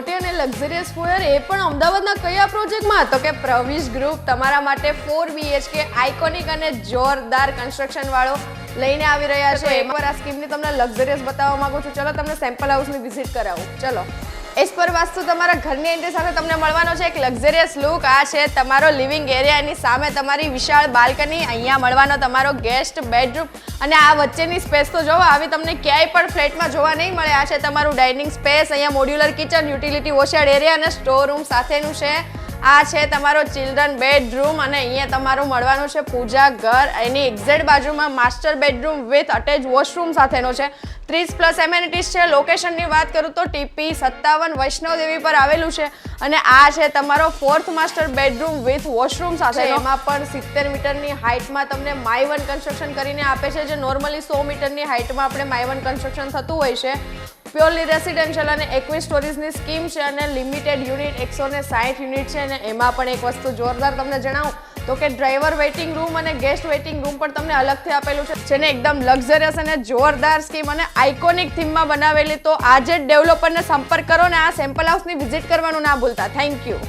મોટી અને લક્ઝરિયસ ફોયર એ પણ અમદાવાદના કયા પ્રોજેક્ટમાં? તો કે પ્રવિશ ગ્રુપ તમારા માટે 4 BHK આઇકોનિક અને જોરદાર કન્સ્ટ્રક્શન વાળો લઈને આવી રહ્યા છે. એકવાર આ સ્કીમની તમને લક્ઝરિયસ બતાવવા માંગુ છું. ચલો તમને સેમ્પલ હાઉસની વિઝિટ કરાવું. ચલો. એસ પર વાસ્તુ તમારા ઘરની એન્ટ્રી સાથે તમને મળવાનો છે એક લક્ઝરિયસ લુક. આ છે તમારો લિવિંગ એરિયા, એની સામે તમારી વિશાળ બાલ્કની, અહીંયા મળવાનો તમારો ગેસ્ટ બેડરૂમ અને આ વચ્ચેની સ્પેસ તો જોવો, આવી તમને ક્યાંય પણ ફ્લેટમાં જોવા નહીં મળે. આ છે તમારું ડાઇનિંગ સ્પેસ, અહીંયા મોડ્યુલર કિચન, યુટિલિટી વોશેડ એરિયા અને સ્ટોર રૂમ સાથેનું છે. આ છે તમારો ચિલ્ડ્રન બેડરૂમ અને અહીંયા તમારું મળવાનું છે પૂજા ઘર. એની એક્ઝેક્ટ બાજુમાં master bedroom with attach washroom સાથેનો છે. 30+ એમેનિટીઝ છે. લોકેશનની વાત કરું તો TP 57 વૈષ્ણવદેવી પર આવેલું છે અને આ છે તમારો 4th master bedroom with washroom સાથે. એમાં પણ 70 મીટરની હાઇટમાં તમને માય1 કન્સ્ટ્રક્શન કરીને આપે છે, જે નોર્મલી 100 મીટરની હાઇટમાં આપણે માય1 કન્સ્ટ્રક્શન થતું હોય છે. પ્યોરલી રેસિડેન્શિયલ અને 21 સ્ટોરીઝની સ્કીમ છે અને લિમિટેડ યુનિટ 160 યુનિટ છે. અને એમાં પણ એક વસ્તુ જોરદાર તમને જણાવું તો કે ડ્રાઈવર વેઇટિંગ રૂમ અને ગેસ્ટ વેઇટિંગ રૂમ પણ તમને અલગથી આપેલું છે, જેને એકદમ લક્ઝરિયસ અને જોરદાર સ્કીમ અને આઇકોનિક થીમમાં બનાવેલી. તો આજે જ ડેવલપરને સંપર્ક કરો ને આ સેમ્પલ હાઉસની વિઝિટ કરવાનું ના ભૂલતા. Thank you.